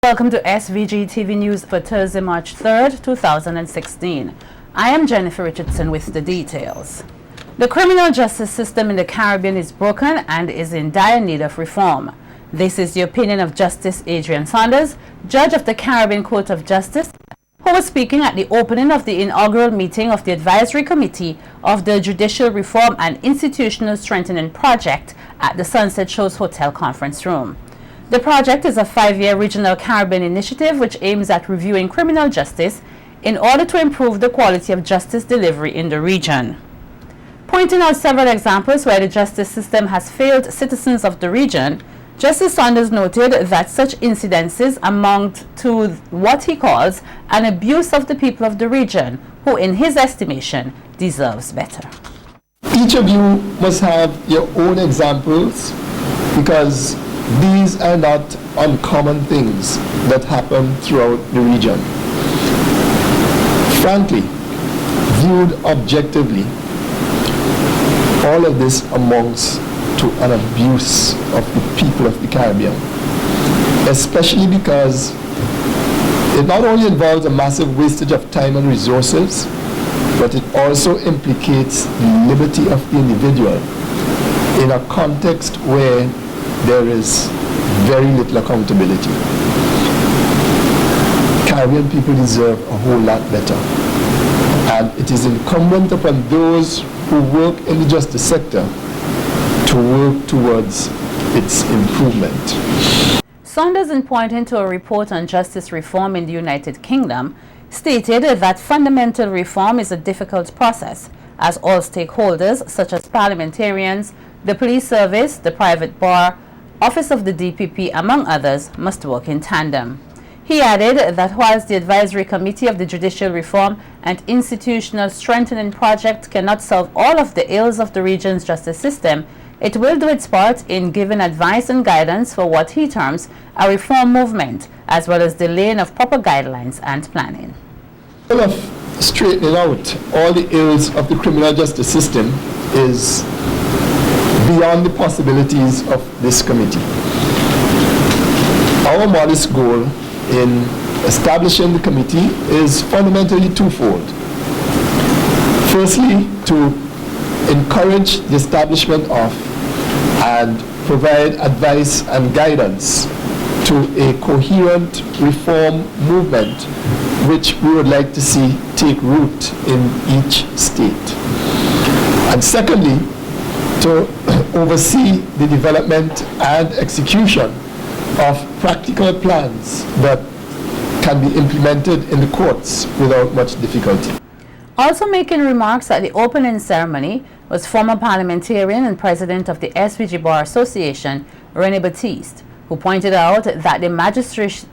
Welcome to SVG-TV News for Thursday, March 3rd, 2016. I am Jennifer Richardson with the details. The criminal justice system in the Caribbean is broken and is in dire need of reform. This is the opinion of Justice Adrienne Saunders, judge of the Caribbean Court of Justice, who was speaking at the opening of the inaugural meeting of the Advisory Committee of the Judicial Reform and Institutional Strengthening Project at the Sunset Shores Hotel Conference Room. The project is a 5-year regional Caribbean initiative which aims at reviewing criminal justice in order to improve the quality of justice delivery in the region. Pointing out several examples where the justice system has failed citizens of the region, Justice Saunders noted that such incidences amount to what he calls an abuse of the people of the region, who in his estimation deserves better. Each of you must have your own examples, because these are not uncommon things that happen throughout the region. Frankly, viewed objectively, all of this amounts to an abuse of the people of the Caribbean, especially because it not only involves a massive wastage of time and resources, but it also implicates the liberty of the individual in a context where there is very little accountability. Caribbean people deserve a whole lot better, and it is incumbent upon those who work in the justice sector to work towards its improvement. Saunders, in pointing to a report on justice reform in the United Kingdom, stated that fundamental reform is a difficult process, as all stakeholders, such as parliamentarians, the police service, the private bar, Office of the DPP, among others, must work in tandem. He added that whilst the Advisory Committee of the Judicial Reform and Institutional Strengthening Project cannot solve all of the ills of the region's justice system, it will do its part in giving advice and guidance for what he terms a reform movement, as well as the laying of proper guidelines and planning. Of straightening out all the ills of the criminal justice system is beyond the possibilities of this committee. Our modest goal in establishing the committee is fundamentally twofold. Firstly, to encourage the establishment of and provide advice and guidance to a coherent reform movement which we would like to see take root in each state. And secondly, to oversee the development and execution of practical plans that can be implemented in the courts without much difficulty. Also making remarks at the opening ceremony was former parliamentarian and president of the SVG Bar Association, René Batiste, who pointed out that the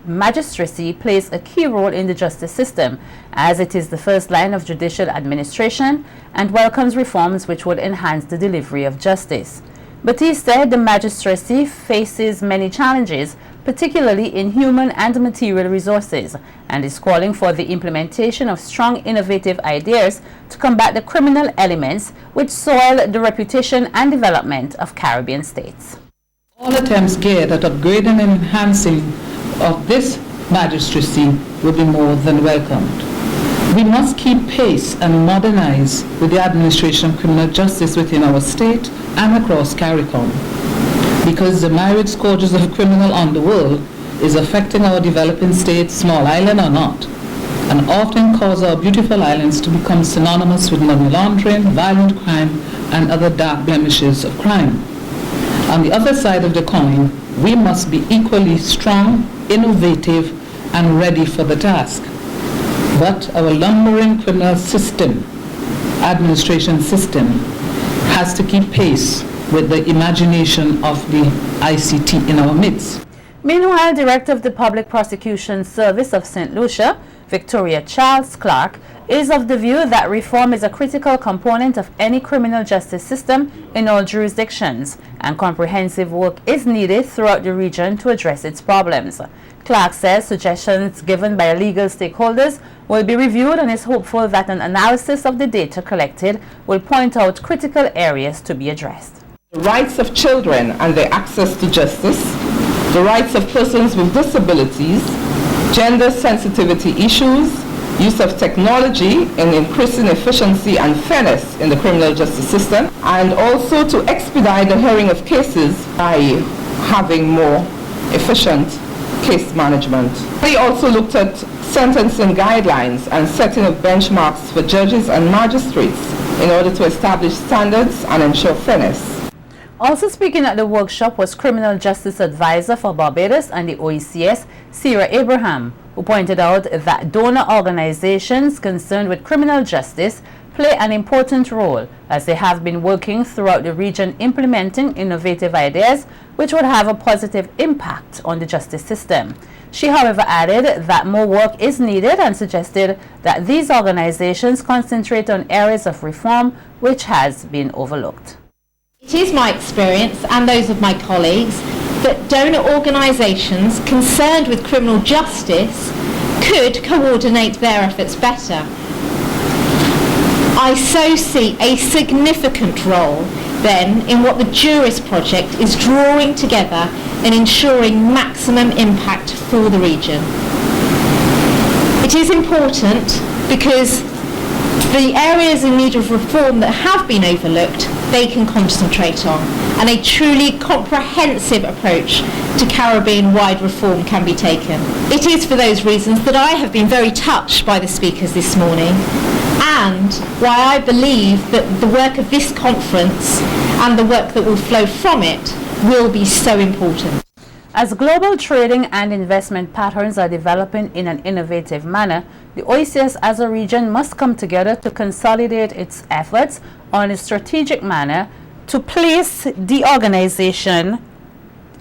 magistracy plays a key role in the justice system, as it is the first line of judicial administration, and welcomes reforms which would enhance the delivery of justice. Batiste said the magistracy faces many challenges, particularly in human and material resources, and is calling for the implementation of strong innovative ideas to combat the criminal elements which soil the reputation and development of Caribbean states. All attempts geared at upgrading and enhancing of this magistracy will be more than welcomed. We must keep pace and modernize with the administration of criminal justice within our state and across CARICOM, because the myriad scourges of criminal on the world is affecting our developing states, small island or not, and often cause our beautiful islands to become synonymous with money laundering, violent crime, and other dark blemishes of crime. On the other side of the coin, we must be equally strong, innovative, and ready for the task. But our lumbering criminal system, administration system, has to keep pace with the imagination of the ICT in our midst. Meanwhile, Director of the Public Prosecution Service of St. Lucia, Victoria Charles Clark, is of the view that reform is a critical component of any criminal justice system in all jurisdictions, and comprehensive work is needed throughout the region to address its problems. Clark says suggestions given by legal stakeholders will be reviewed and is hopeful that an analysis of the data collected will point out critical areas to be addressed. The rights of children and their access to justice, the rights of persons with disabilities, gender sensitivity issues, use of technology in increasing efficiency and fairness in the criminal justice system, and also to expedite the hearing of cases by having more efficient case management. We also looked at sentencing guidelines and setting of benchmarks for judges and magistrates in order to establish standards and ensure fairness. Also speaking at the workshop was Criminal Justice Advisor for Barbados and the OECS, Sarah Abraham, who pointed out that donor organizations concerned with criminal justice play an important role as they have been working throughout the region implementing innovative ideas which would have a positive impact on the justice system. She, however, added that more work is needed and suggested that these organizations concentrate on areas of reform which has been overlooked. It is my experience and those of my colleagues that donor organisations concerned with criminal justice could coordinate their efforts better. I so see a significant role then in what the Juris Project is drawing together and ensuring maximum impact for the region. It is important because the areas in need of reform that have been overlooked, they can concentrate on, and a truly comprehensive approach to Caribbean-wide reform can be taken. It is for those reasons that I have been very touched by the speakers this morning, and why I believe that the work of this conference and the work that will flow from it will be so important. As global trading and investment patterns are developing in an innovative manner, the OECS as a region must come together to consolidate its efforts on a strategic manner to place the organization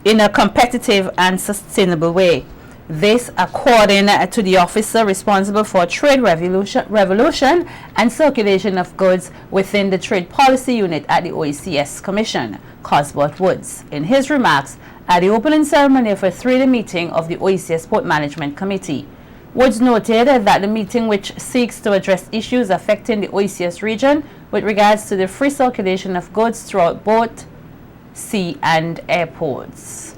in a competitive and sustainable way. This, according to the officer responsible for trade revolution and circulation of goods within the Trade Policy Unit at the OECS Commission, Cosbert Woods, in his remarks at the opening ceremony of a three-day meeting of the OECS Port Management Committee. Woods noted that the meeting, which seeks to address issues affecting the OECS region with regards to the free circulation of goods throughout both sea and airports.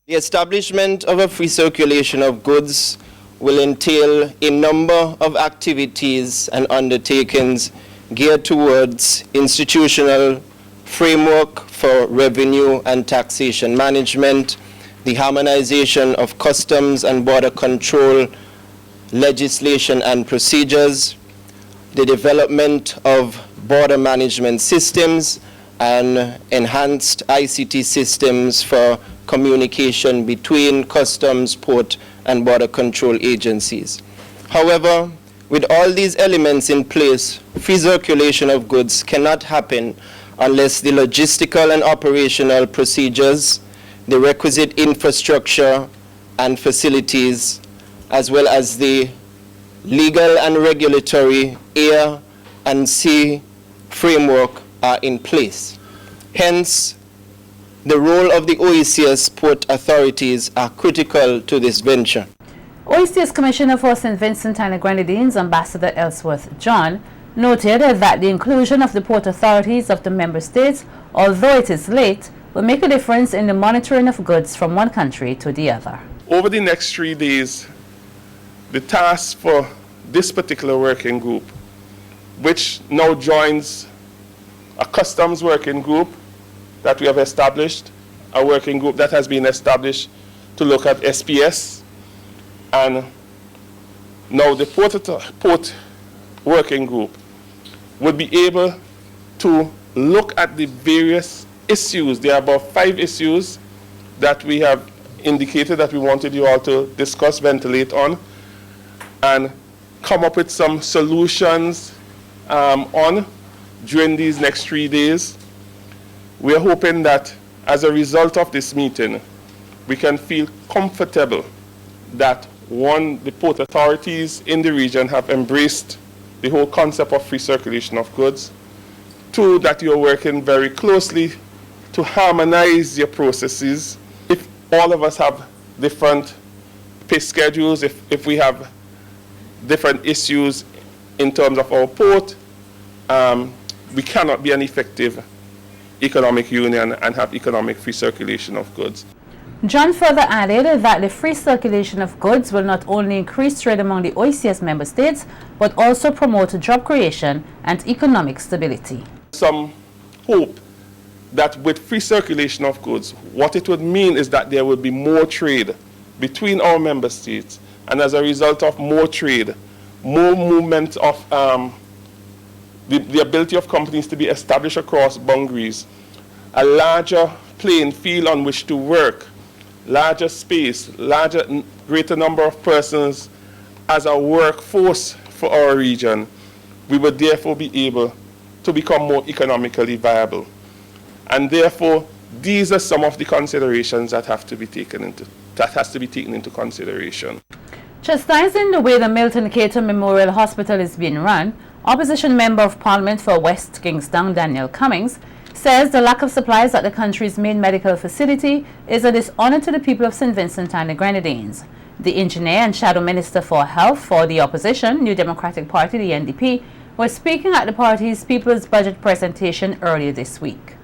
The establishment of a free circulation of goods will entail a number of activities and undertakings geared towards institutional framework for revenue and taxation management, the harmonization of customs and border control legislation and procedures, the development of border management systems, and enhanced ICT systems for communication between customs, port, and border control agencies. However, with all these elements in place, free circulation of goods cannot happen unless the logistical and operational procedures, the requisite infrastructure and facilities, as well as the legal and regulatory air and sea framework are in place. Hence, the role of the OECS port authorities are critical to this venture. OECS Commissioner for St. Vincent and the Grenadines, Ambassador Ellsworth John, noted that the inclusion of the port authorities of the member states, although it is late, will make a difference in the monitoring of goods from one country to the other. Over the next 3 days, the task for this particular working group, which now joins a customs working group that we have established, a working group that has been established to look at SPS, and now the port working group would be able to look at the various issues. There are about 5 issues that we have indicated that we wanted you all to discuss, ventilate on, and come up with some solutions on during these next 3 days. We are hoping that as a result of this meeting, we can feel comfortable that, one, the port authorities in the region have embraced the whole concept of free circulation of goods. 2, that you're working very closely to harmonize your processes. If all of us have different pay schedules, if we have different issues in terms of our port, we cannot be an effective economic union and have economic free circulation of goods. John further added that the free circulation of goods will not only increase trade among the OECS member states, but also promote job creation and economic stability. Some hope that with free circulation of goods, what it would mean is that there will be more trade between our member states, and as a result of more trade, more movement of the ability of companies to be established across boundaries, a larger playing field on which to work, larger space, greater number of persons as a workforce for our region, we would therefore be able to become more economically viable. And therefore, these are some of the considerations that has to be taken into consideration. Chastising the way the Milton Cater Memorial Hospital is being run, Opposition Member of Parliament for West Kingstown, Daniel Cummings, says the lack of supplies at the country's main medical facility is a dishonor to the people of St. Vincent and the Grenadines. The engineer and shadow minister for health for the opposition, New Democratic Party, the NDP, was speaking at the party's People's Budget presentation earlier this week.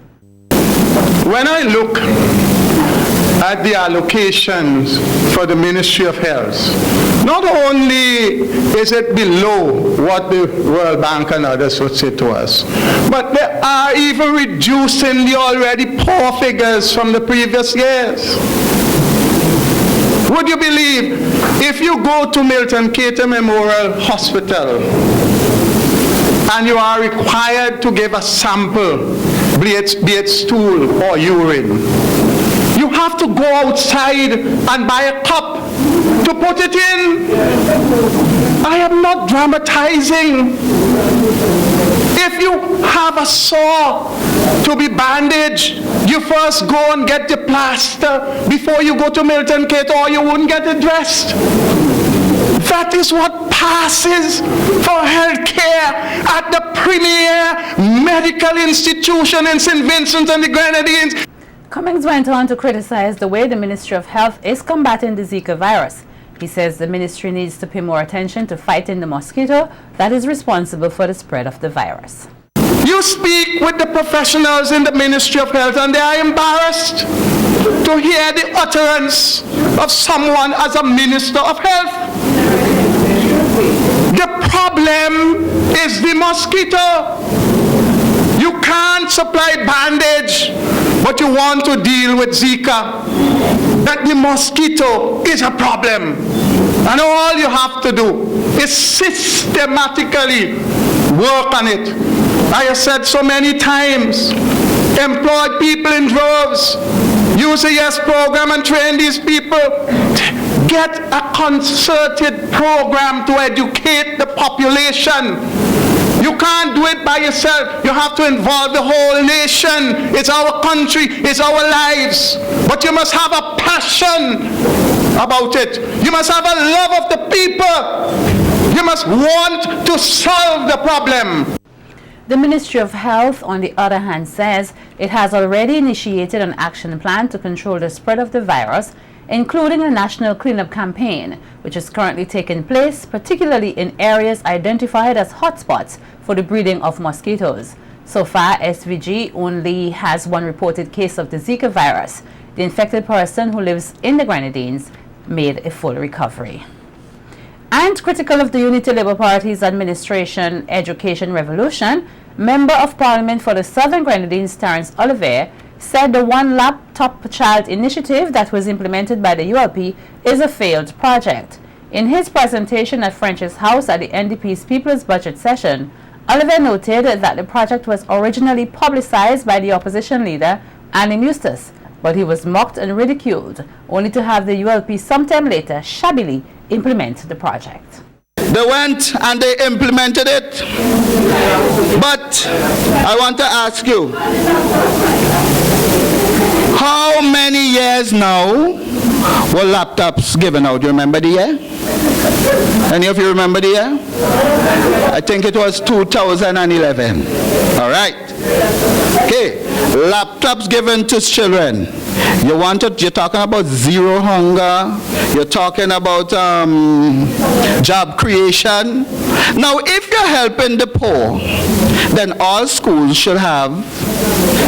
When I look at the allocations for the Ministry of Health, not only is it below what the World Bank and others would say to us, but they are even reducing the already poor figures from the previous years. Would you believe if you go to Milton Cater Memorial Hospital and you are required to give a sample, be it stool or urine, you have to go outside and buy a cup to put it in. I am not dramatizing. If you have a sore to be bandaged, you first go and get the plaster before you go to Milton Cater, or you wouldn't get it dressed. That is what passes for health care at the premier medical institution in St. Vincent and the Grenadines. Cummings went on to criticize the way the Ministry of Health is combating the Zika virus. He says the ministry needs to pay more attention to fighting the mosquito that is responsible for the spread of the virus. You speak with the professionals in the Ministry of Health and they are embarrassed to hear the utterance of someone as a Minister of Health. The problem is the mosquito. You can't supply bandage, but you want to deal with Zika. That the mosquito is a problem. And all you have to do is systematically work on it. I have said so many times, employ people in droves, use a YES program and train these people. Get a concerted program to educate the population. You can't do it by yourself. You have to involve the whole nation. It's our country, it's our lives. But you must have a passion about it. You must have a love of the people. You must want to solve the problem. The Ministry of Health, on the other hand, says it has already initiated an action plan to control the spread of the virus, including a national cleanup campaign, which is currently taking place, particularly in areas identified as hotspots for the breeding of mosquitoes. So far, SVG only has one reported case of the Zika virus. The infected person, who lives in the Grenadines, made a full recovery. And critical of the Unity Labour Party's administration education revolution, Member of Parliament for the Southern Grenadines, Terence Oliver, said the One Laptop Child initiative that was implemented by the ULP is a failed project. In his presentation at French's House at the NDP's People's Budget session, Oliver noted that the project was originally publicized by the opposition leader, Annie Mustus, but he was mocked and ridiculed, only to have the ULP sometime later shabbily implement the project. They went and they implemented it. But I want to ask you, how many years now were laptops given out? You remember the year? Any of you remember the year? I think it was 2011. All right. Okay. Laptops given to children. You're talking about zero hunger. You're talking about job creation. Now, if you're helping the poor, then all schools should have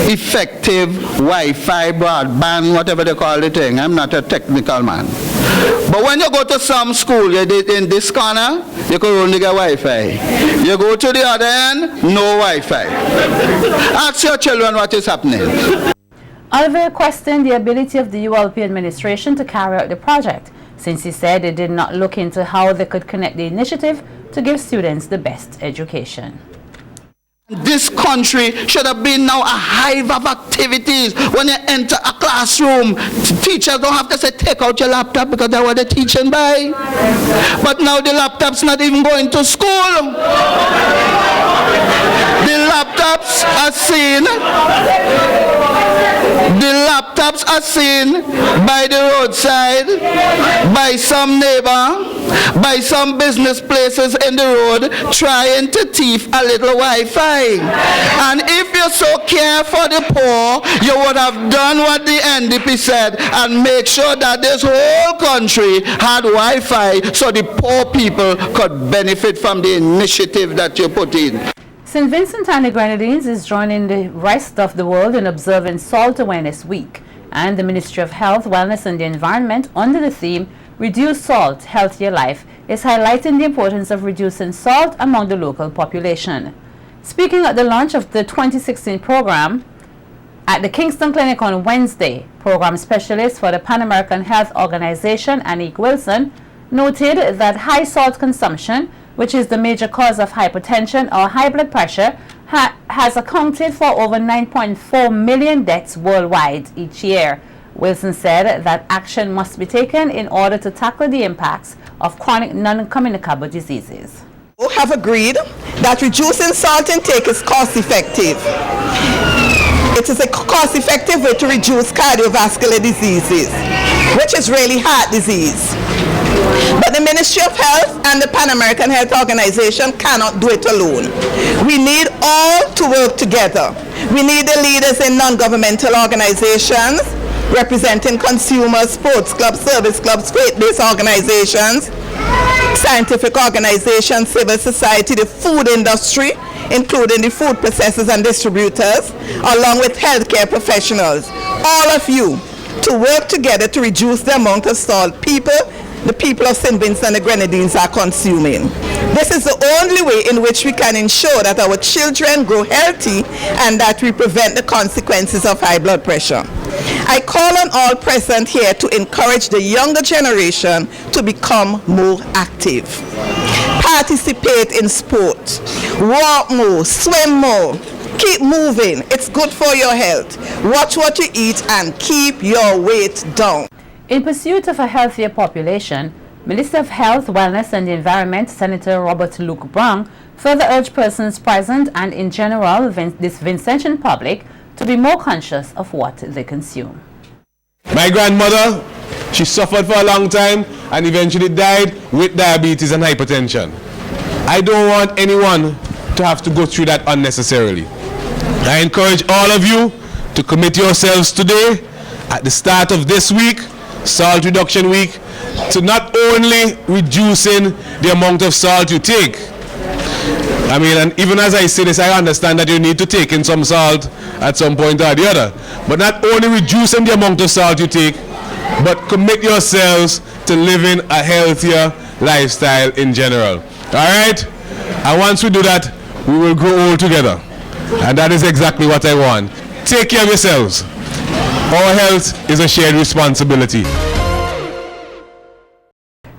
effective Wi-Fi, broadband, whatever they call the thing. I'm not a technical man. But when you go to some school, you did in this corner, you could only get Wi-Fi. You go to the other end, no Wi-Fi. Ask your children what is happening. Oliver questioned the ability of the ULP administration to carry out the project, since he said they did not look into how they could connect the initiative to give students the best education. This country should have been now a hive of activities. When you enter a classroom, teachers don't have to say, take out your laptop because that's what they're teaching by. But now the laptop's not even going to school. The laptops are seen. The laptops are seen by the roadside, by some neighbor, by some business places in the road trying to thief a little Wi-Fi. And if you so care for the poor, you would have done what the NDP said and make sure that this whole country had Wi-Fi so the poor people could benefit from the initiative that you put in. St. Vincent and the Grenadines is joining the rest of the world in observing Salt Awareness Week, and the Ministry of Health, Wellness and the Environment, under the theme Reduce Salt, Healthier Life, is highlighting the importance of reducing salt among the local population. Speaking at the launch of the 2016 program at the Kingston Clinic on Wednesday, program specialist for the Pan American Health Organization, Anique Wilson, noted that high salt consumption, which is the major cause of hypertension or high blood pressure, has accounted for over 9.4 million deaths worldwide each year. Wilson said that action must be taken in order to tackle the impacts of chronic non-communicable diseases. We have agreed that reducing salt intake is cost-effective. It is a cost-effective way to reduce cardiovascular diseases, which is really heart disease. But the Ministry of Health and the Pan American Health Organization cannot do it alone. We need all to work together. We need the leaders in non-governmental organizations, representing consumers, sports clubs, service clubs, faith-based organizations, scientific organizations, civil society, the food industry, including the food processors and distributors, along with healthcare professionals. All of you to work together to reduce the amount of salt the people of St. Vincent and the Grenadines are consuming. This is the only way in which we can ensure that our children grow healthy and that we prevent the consequences of high blood pressure. I call on all present here to encourage the younger generation to become more active. Participate in sport, walk more, swim more, keep moving. It's good for your health. Watch what you eat and keep your weight down. In pursuit of a healthier population, Minister of Health, Wellness and the Environment, Senator Robert Luke Brown, further urged persons present and in general this Vincentian public to be more conscious of what they consume. My grandmother, she suffered for a long time and eventually died with diabetes and hypertension. I don't want anyone to have to go through that unnecessarily. I encourage all of you to commit yourselves today at the start of this week, Salt Reduction Week, to not only reducing the amount of salt you take. I mean, and even as I say this, I understand that you need to take in some salt at some point or the other. But not only reducing the amount of salt you take, but commit yourselves to living a healthier lifestyle in general. Alright? And once we do that, we will grow old together. And that is exactly what I want. Take care of yourselves. Our health is a shared responsibility.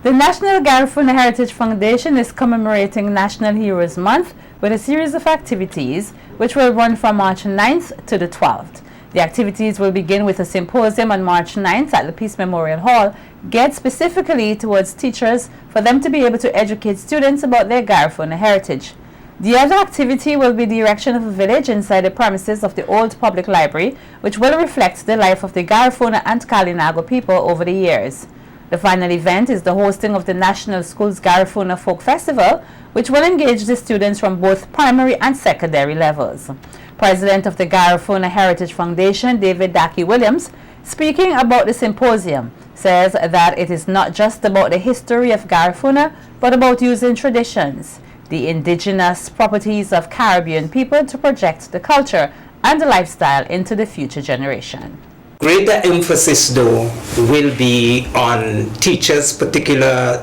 The National Garifuna Heritage Foundation is commemorating National Heroes Month with a series of activities which will run from March 9th to the 12th. The activities will begin with a symposium on March 9th at the Peace Memorial Hall, geared specifically towards teachers for them to be able to educate students about their Garifuna heritage. The other activity will be the erection of a village inside the premises of the old public library, which will reflect the life of the Garifuna and Kalinago people over the years. The final event is the hosting of the National Schools Garifuna Folk Festival, which will engage the students from both primary and secondary levels. President of the Garifuna Heritage Foundation, David Daki Williams, speaking about the symposium, says that it is not just about the history of Garifuna, but about using traditions, the indigenous properties of Caribbean people to project the culture and the lifestyle into the future generation. Greater emphasis, though, will be on teachers, particularly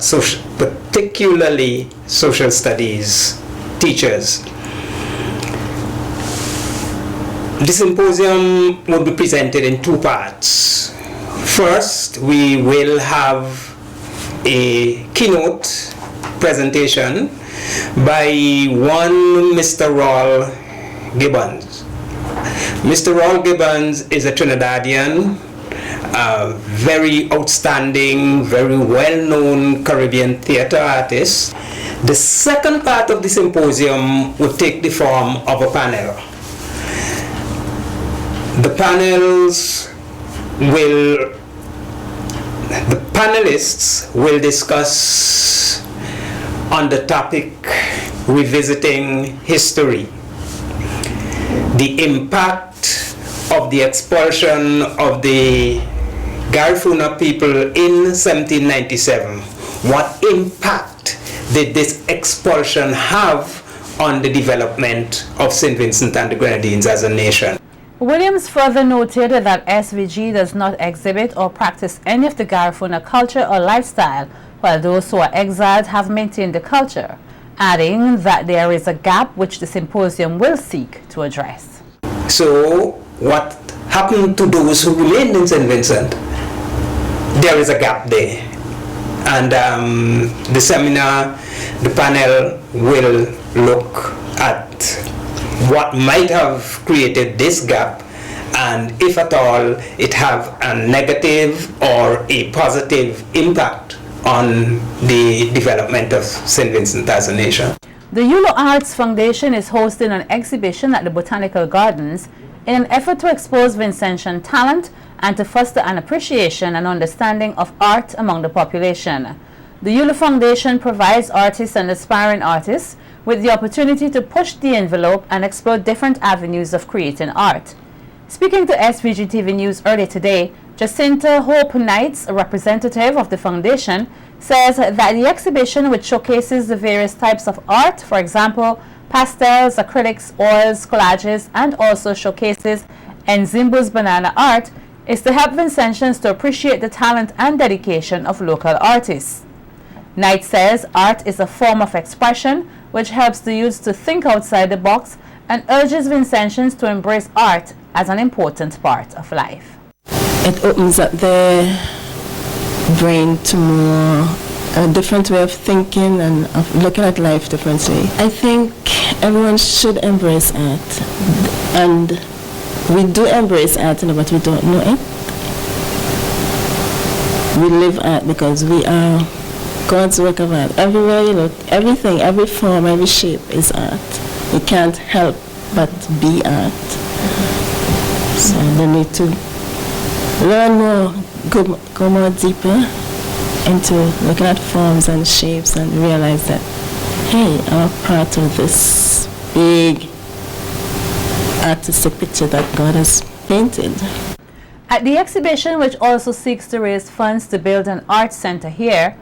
social studies teachers. The symposium will be presented in two parts. First, we will have a keynote presentation by one Mr. Raul Gibbons. Mr. Raul Gibbons is a Trinidadian, very outstanding, very well-known Caribbean theater artist. The second part of the symposium will take the form of a panel. The panelists will discuss on the topic revisiting history, the impact of the expulsion of the Garifuna people in 1797. What impact did this expulsion have on the development of St. Vincent and the Grenadines as a nation? Williams further noted that SVG does not exhibit or practice any of the Garifuna culture or lifestyle, while those who are exiled have maintained the culture, adding that there is a gap which the symposium will seek to address. So, what happened to those who remained in St. Vincent? There is a gap there. And the seminar, the panel will look at what might have created this gap, and if at all it have a negative or a positive impact on the development of St. Vincent as a nation. The Yulo Arts Foundation is hosting an exhibition at the Botanical Gardens in an effort to expose Vincentian talent and to foster an appreciation and understanding of art among the population. The Yulo Foundation provides artists and aspiring artists with the opportunity to push the envelope and explore different avenues of creating art. Speaking to SVG-TV News earlier today, Jacinta Hope Knights, a representative of the foundation, says that the exhibition, which showcases the various types of art, for example, pastels, acrylics, oils, collages, and also showcases Nzimbu's banana art, is to help Vincentians to appreciate the talent and dedication of local artists. Knight says art is a form of expression which helps the youth to think outside the box and urges Vincentians to embrace art as an important part of life. It opens up their brain to a different way of thinking and of looking at life differently. I think everyone should embrace art, and we do embrace art, but we don't know it. We live art because we are God's work of art. Everywhere you look, everything, every form, every shape is art. You can't help but be art. So they need to learn more, go more deeper into looking at forms and shapes and realize that, hey, I'm part of this big artistic picture that God has painted. At the exhibition, which also seeks to raise funds to build an art center here,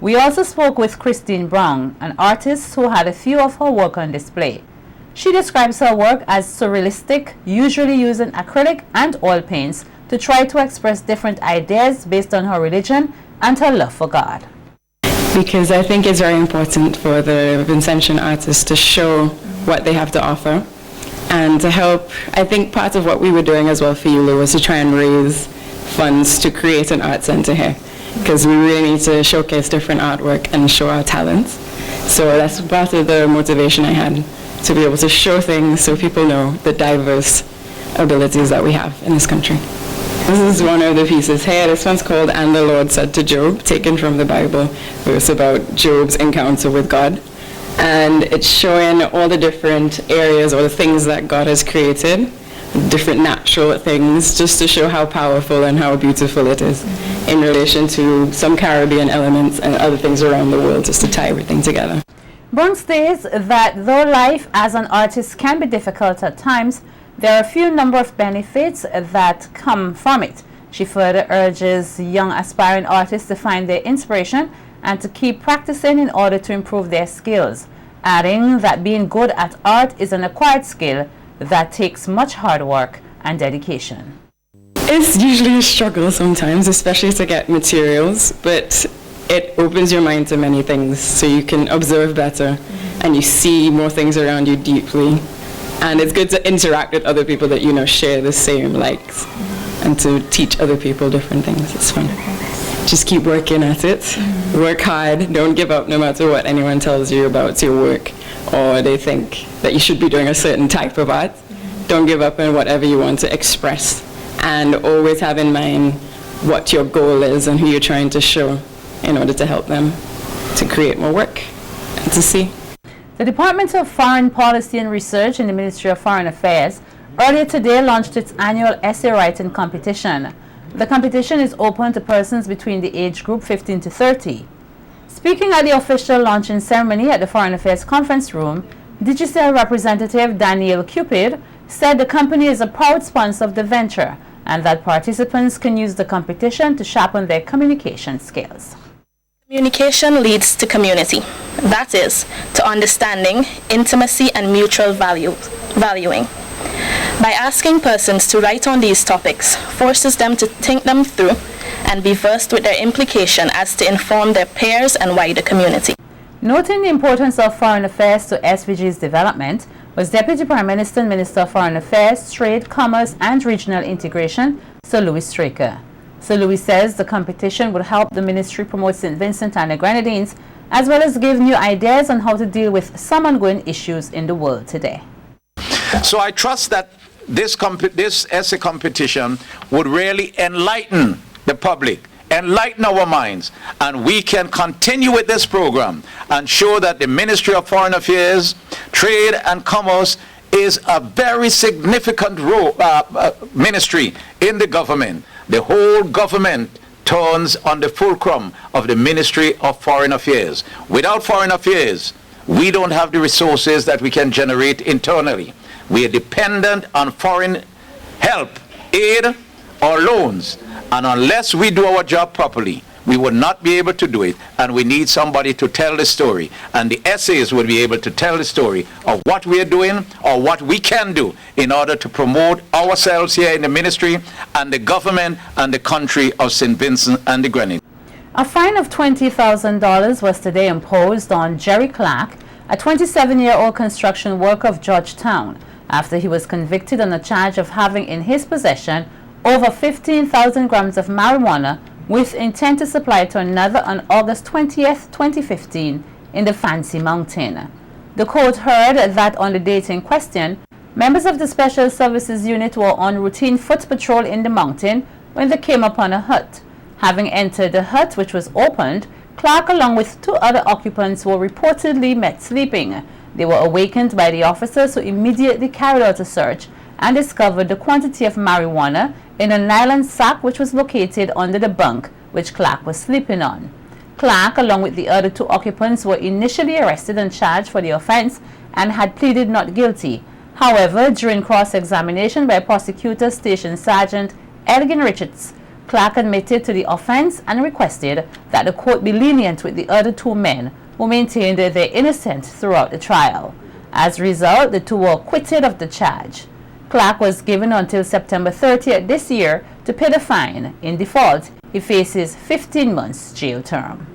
we also spoke with Christine Brown, an artist who had a few of her work on display. She describes her work as surrealistic, usually using acrylic and oil paints to try to express different ideas based on her religion and her love for God. Because I think it's very important for the Vincentian artists to show what they have to offer and to help. I think part of what we were doing as well for Yulo was to try and raise funds to create an art center here, because we really need to showcase different artwork and show our talents. So that's part of the motivation I had, to be able to show things so people know the diverse abilities that we have in this country. This is one of the pieces here. This one's called "And the Lord Said to Job," taken from the Bible. It's about Job's encounter with God. And it's showing all the different areas or the things that God has created, different natural things, just to show how powerful and how beautiful it is in relation to some Caribbean elements and other things around the world, just to tie everything together. Brown states that though life as an artist can be difficult at times, there are a few number of benefits that come from it. She further urges young aspiring artists to find their inspiration and to keep practicing in order to improve their skills. adding that being good at art is an acquired skill that takes much hard work and dedication. It's usually a struggle sometimes, especially to get materials, but it opens your mind to many things, so you can observe better and you see more things around you deeply. And it's good to interact with other people that you know share the same likes and to teach other people different things. It's fun. Just keep working at it. Work hard. Don't give up no matter what anyone tells you about your work or they think that you should be doing a certain type of art. Don't give up on whatever you want to express, and always have in mind what your goal is and who you're trying to show in order to help them to create more work and to see. The Department of Foreign Policy and Research in the Ministry of Foreign Affairs earlier today launched its annual essay writing competition. The competition is open to persons between the age group 15 to 30. Speaking at the official launching ceremony at the Foreign Affairs Conference Room, Digicel representative Daniel Cupid said the company is a proud sponsor of the venture and that participants can use the competition to sharpen their communication skills. Communication leads to community. That is, to understanding, intimacy, and mutual valuing. By asking persons to write on these topics forces them to think them through and be versed with their implication as to inform their peers and wider community. Noting the importance of foreign affairs to SVG's development was Deputy Prime Minister and Minister of Foreign Affairs, Trade, Commerce and Regional Integration, Sir Louis Straker. Sir Louis says the competition would help the ministry promote St. Vincent and the Grenadines, as well as give new ideas on how to deal with some ongoing issues in the world today. So I trust that this essay competition would really enlighten the public, enlighten our minds, and we can continue with this program and show that the Ministry of Foreign Affairs, Trade and Commerce is a very significant ministry in the government. The whole government turns on the fulcrum of the Ministry of Foreign Affairs. Without Foreign Affairs, we don't have the resources that we can generate internally. We are dependent on foreign help, aid, or loans. And unless we do our job properly, we will not be able to do it. And we need somebody to tell the story. And the essays will be able to tell the story of what we are doing or what we can do in order to promote ourselves here in the ministry and the government and the country of St. Vincent and the Grenadines. A fine of $20,000 was today imposed on Jerry Clark, a 27-year-old construction worker of Georgetown, after he was convicted on a charge of having in his possession over 15,000 grams of marijuana with intent to supply to another on August 20th, 2015 in the Fancy Mountain. The court heard that on the date in question, members of the Special Services Unit were on routine foot patrol in the mountain when they came upon a hut. Having entered the hut, which was opened, Clark along with two other occupants were reportedly met sleeping. They were awakened by the officers who immediately carried out a search and discovered the quantity of marijuana in a nylon sack which was located under the bunk which Clark was sleeping on. Clark, along with the other two occupants, were initially arrested and charged for the offense and had pleaded not guilty. However, during cross-examination by Prosecutor Station Sergeant Elgin Richards, Clark admitted to the offense and requested that the court be lenient with the other two men who maintained their innocence throughout the trial. As a result, the two were acquitted of the charge. Clark was given until September 30th this year to pay the fine. In default, he faces 15 months jail term.